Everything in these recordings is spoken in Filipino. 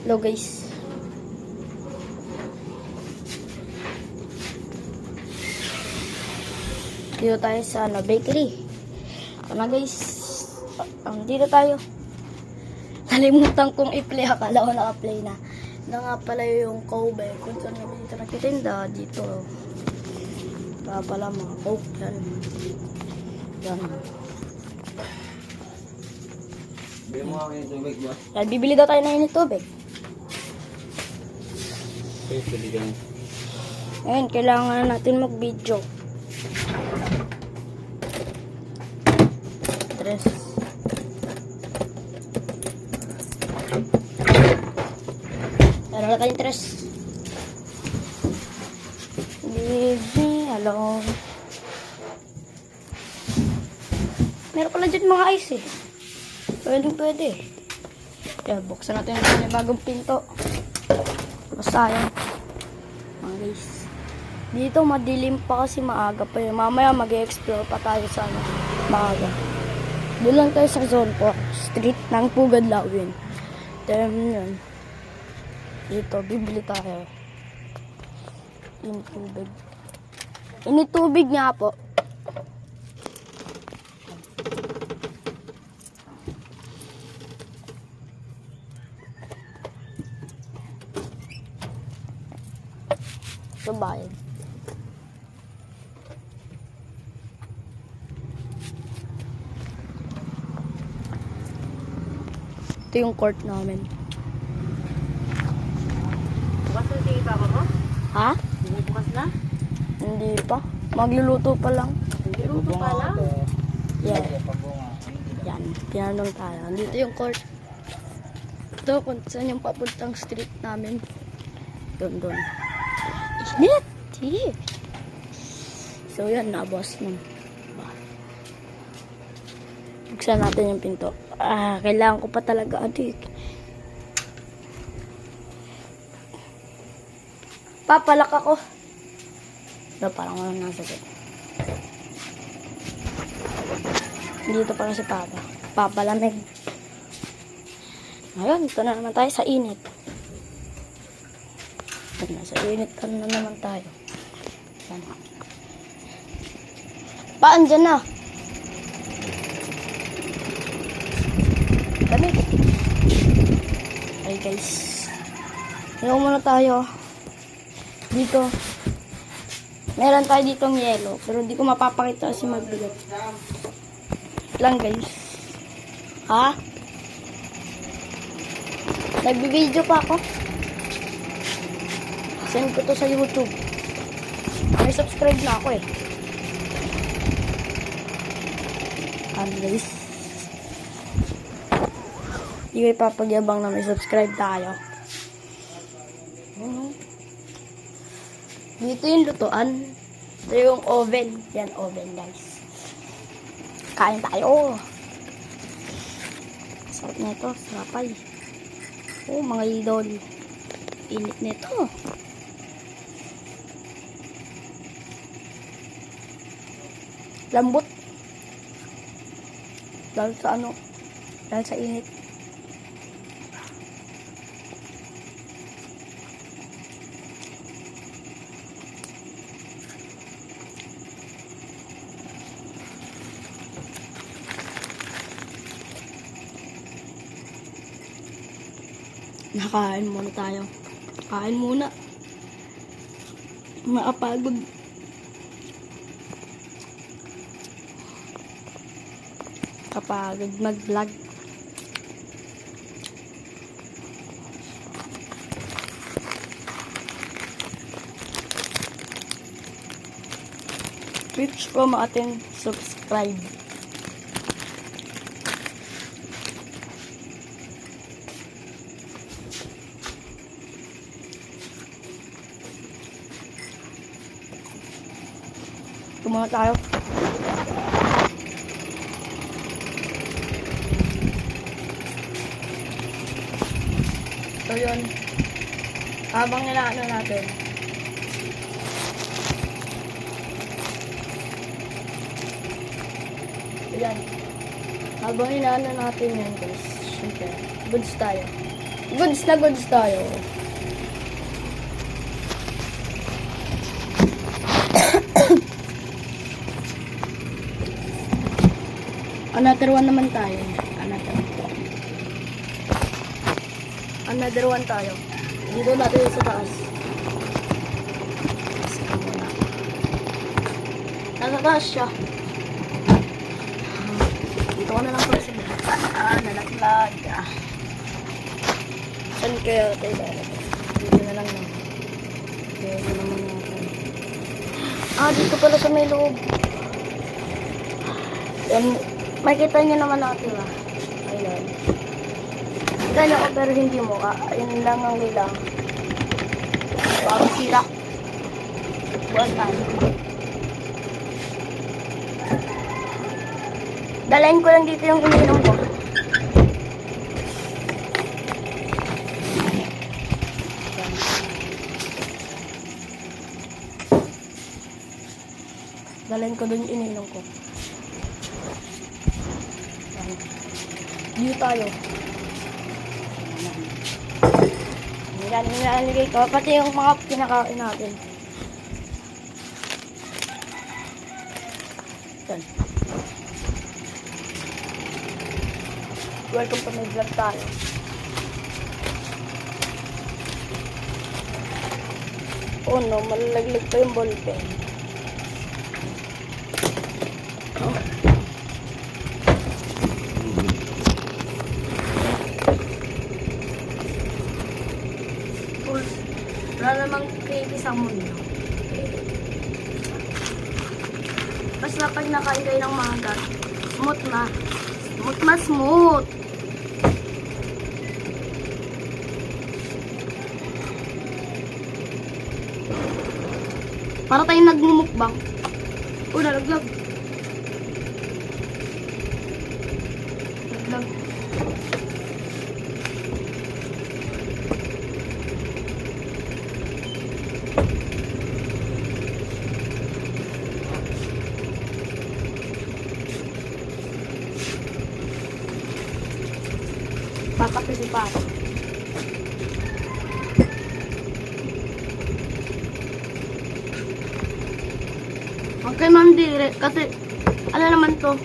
Hello guys. Dito tayo sa bakery. Ito na guys. Dito tayo. Nalimutan kong i-play. Akala ko naka-play na. Na nga pala yung Kobe. Kung saan kami dito nagtitinda. Dito. Kaya pala mga Coke. Yan. Yan. Yan. Bibili daw tayo na init tubig. Ngayon, kailangan natin mag-video. Tres. Meron na tayong tres. Leave me alone. Meron pala dyan mga ice eh. Pwede. Yan, buksan natin yung bagong pinto. Basta yan. Mga guys. Dito madilim pa kasi maaga pa yun. Mamaya mag-explore pa tayo sa maaga. Doon lang tayo sa Zone 4. Street ng Pugad Lawin. Then yun. Dito, bibili tayo. Tubig. Tubig nga po. So, bayad. Ito yung court namin. Bukas na tingin pa mo? Ha? Bukas na? Hindi pa. Magluluto pa lang. Magluluto pa lang? Yan. Yan. Pinanong tayo. Dito yung court. Ito kung saan yung papuntang street namin. Doon. Init! So yan, nabos nun. Buksan natin yung pinto. Kailangan ko pa talaga adik. Papalak ako. Parang walang nasa dito. Dito pala si Papa. Papalamig. Ngayon, ito na naman tayo sa init. Nasa init ka na naman tayo. Yan. Paan dyan na? Dami. Okay guys. Ngayon muna tayo. Dito. Meron tayo ditong yelo. Pero hindi ko mapapakita kasi magbigat. Lang guys. Ha? Nagbibideo pa ako. Send ko to sa YouTube. May subscribe na ako eh. Guys. Hindi ko ipapagyabang na may subscribe tayo. Dito yung lutuan. Ito yung oven. Yan, oven guys. Kain tayo. Sarap na ito. Sarapay. Oh, mga idol. Init nito. Lambot. Dahil sa init. Nakain muna tayo. Kain muna. Makapagod. Kapagod mag-vlog. Please po ating subscribe. Tumulong tayo. So yun, habang nilaano natin, ayan, habang inaano natin yan guys, syempre, goods tayo. Goods na goods tayo. Another one naman tayo. Another one tayo. Dito natin sa taas. Nasa taas siya. Dito ko na lang pala siya. Nalaglag. Saan kaya tayo lalagay? Dito na lang naman. Kaya yun naman natin. Dito pala sa may loob. Then, makikita nyo naman natin Ayun. Kaya ko pero hindi mo ka. Ayun lang ang kailangan. Bago sila. Buwan tayo. Dalayin ko lang dito yung ininom ko. Dalayin ko dun yung ininom ko. Dito tayo. Yan, nilalagay ko. Pati yung mga kinakain natin. Yan. Welcome to my vlog tayo. Oh no, malalaglag pa yung ballpen. Wala namang creepy sa mundo. Basta pag nakain kayo ng maga, smooth na. Smooth na smooth. Para tayong nagmumukbang. Nalaglag. Nalaglag. Papapili pa ako. Okay, mandiri. Kasi, ano naman to?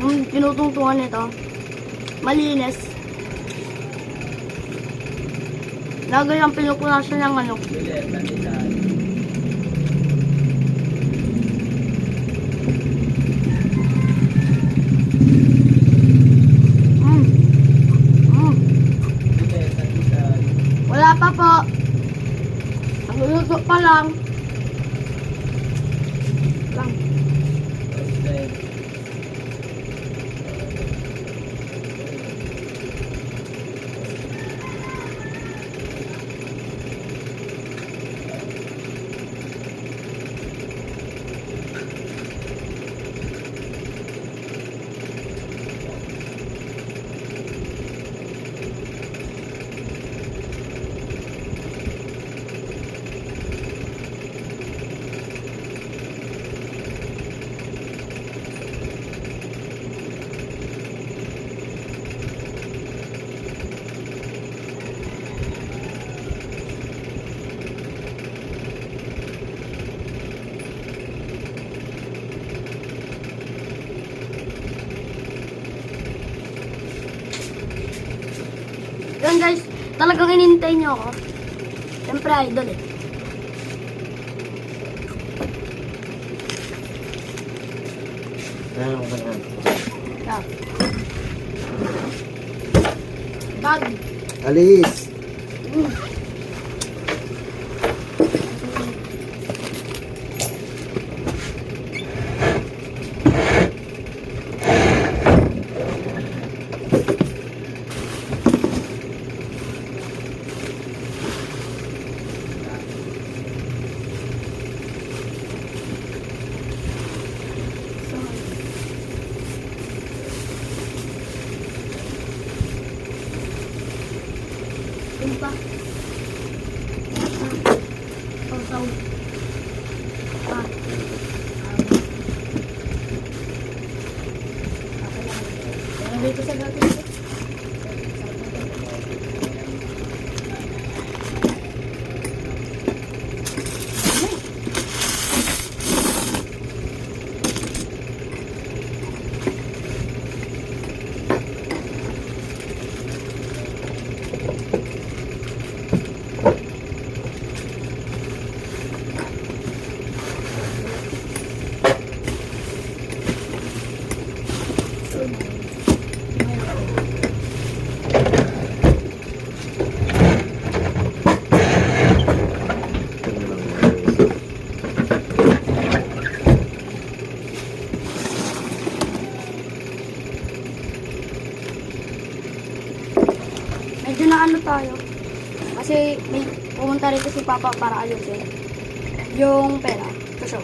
Yung tinutungtungan nito. Malinis. Lagay ang pinupunasan ng ano. Wala pa po. Nagluluto pa lang. Yan guys, talagang inintay nyo ako. Siyempre idol eh. Bag. Alis. Pa. Oh, so. Dito sa gabi. Medyo na ano tayo. Kasi may pumunta rito si Papa para ayusin yung pera. So,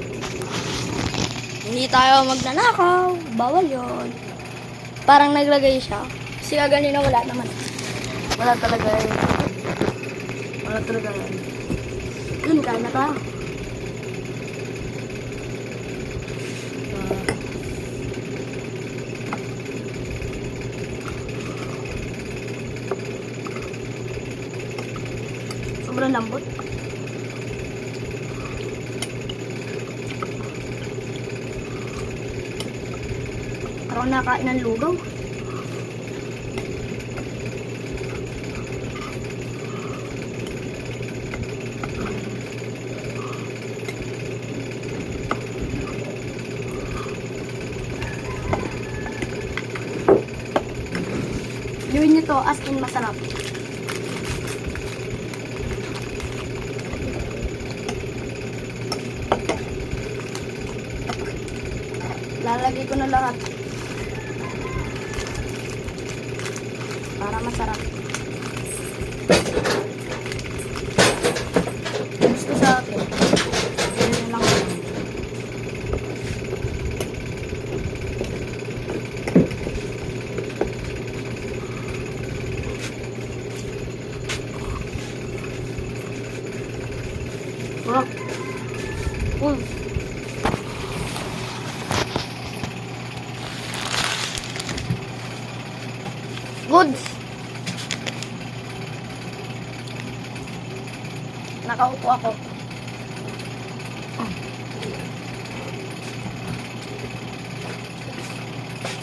hindi tayo magnanakaw. Bawal yon. Parang naglagay siya. Kasi kanina wala naman. Wala talaga yun. Wala talaga yun. Yun, kaya na tayo. Sobrang lambot. Parang nakain ng lugaw. Gawin nyo to as in masarap. Lalagay ko na lahat. Para masarap. Gusto sa atin. Ganyan lang. Sarap. Goods. Nakaupo ako.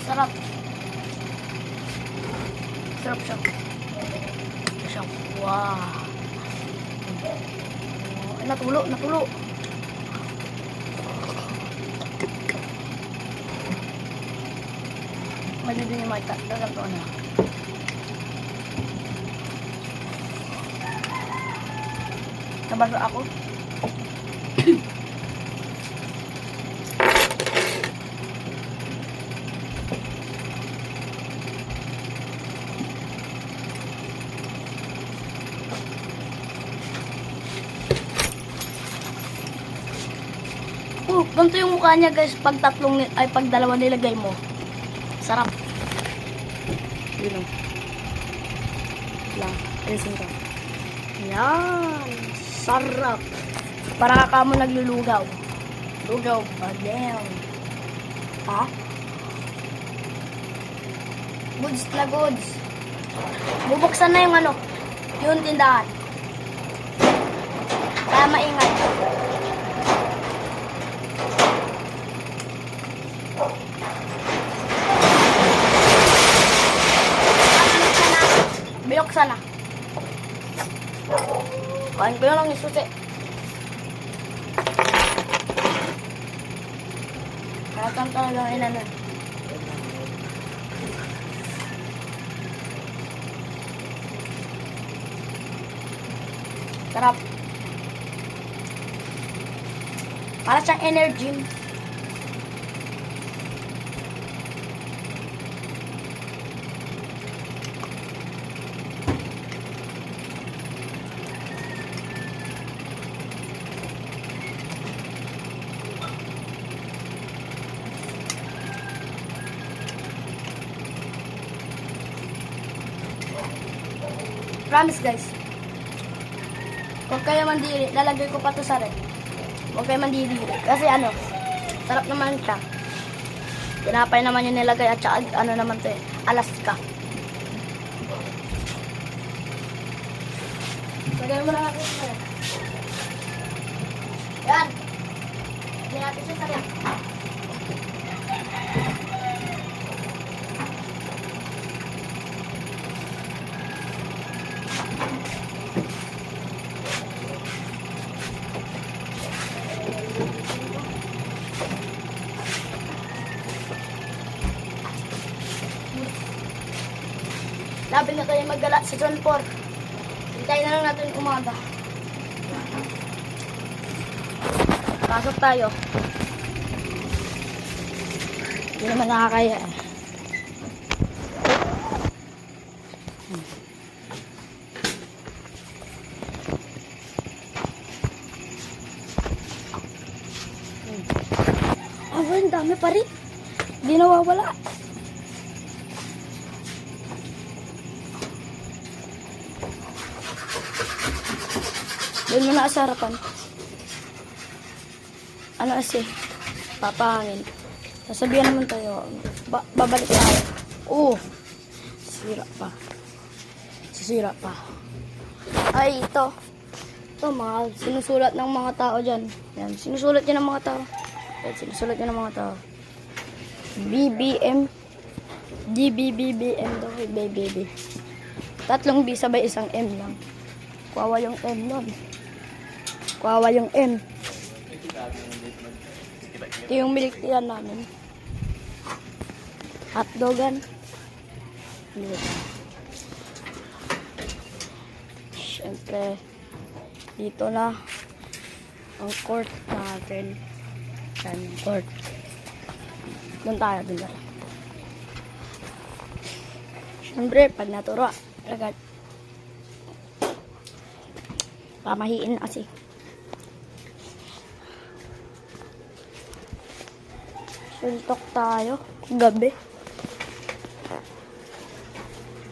Sarap. Sarap siya. Siya. Wow. Natulo, natulo. Medyo din yung mata. Dagang to na. Nabasa ako. Ganito yung mukha niya guys pag pag dalawa nilagay mo. Sarap. Yun o. Lang. Alisin ko. Yan. Sarap. Para ka mo naglulugaw. Lugaw pa. Damn. Ha? Goods na goods. Bubuksan na yung ano. Yung tindahan. Kaya maingay. Binuksan na. Kain ko na lang yung susi. Kakan talaga ang inanan. Sarap. Para siyang energy. Promise guys. Huwag kayo mandiri. Lalagay ko pa to sa red. Huwag kayo mandiri. Kasi ano, sarap naman siya. Tinapay naman yung nilagay at saka ano naman to eh. Alaska. Lagay mo na natin sa red. Yan. Lagay natin siya sa red. Labi na tayo maggala sa John 4. Hintayin na lang natin umaga. Pasok tayo. Hindi naman nakakaya eh. Oh, ang dami pa rin. Hindi nawawala. Doon mo na sa harapan. Ano kasi? Papahangin. Sasabihan naman tayo. Babalik tayo. Oh! Sira pa. Sisira pa. Ay, ito. Ito, mga sinusulat ng mga tao dyan. Yan, sinusulat yan ng mga tao. Yan, sinusulat yan ng mga tao. BBM. DBBBM daw. Baby. Tatlong B sabay isang M lang. Kuwawa yung M nun. Kuwawa yung M. Ito yung milk tiyan namin. Hotdogan. Siyempre, dito na ang court natin. Yan, court. Doon tayo, doon tayo. Siyempre, pag naturo, agad. Pamahiin na kasi. Suntok tayo. Gabi.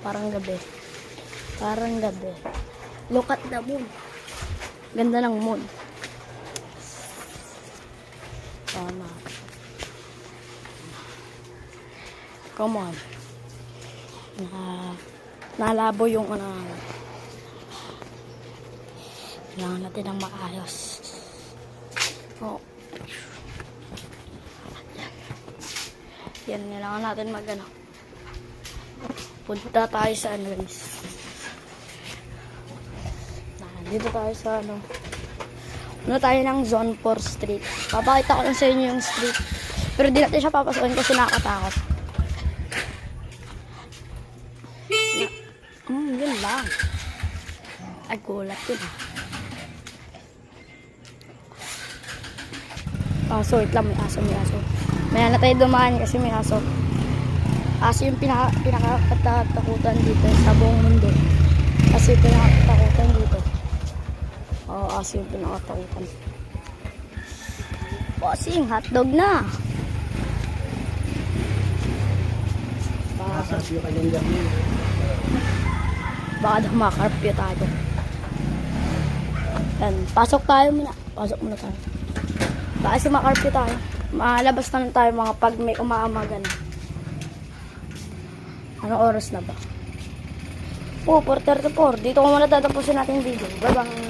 Parang gabi. Parang gabi. Look at the moon. Ganda ng moon. Tama. Come on. Nalabo yung kailangan natin ng maayos. Oh. Yan, kailangan natin punta tayo sa guys. Dito tayo sa tayo ng Zone 4 Street. Papakita ko lang sa inyo yung street. Pero di natin siya papasokin kasi nakakatakot. Yun lang. Ay, gulat yun. Aso, wait lang, may aso. May na tayo dumaan kasi may aso. Aso yung pinakatakutan dito sa buong mundo. Aso yung pinakatakutan dito. Oo, aso yung pinakatakutan. Bossing, hotdog na. Baka daw makarpyo tayo. Yan, pasok tayo muna. Pasok muna tayo. Baka si makarpyo tayo. Malabas naman tayo mga pag may umaamaga na. Anong oras na ba? 4:34. Dito ko muna tatapusin natin yung video. Bye-bye.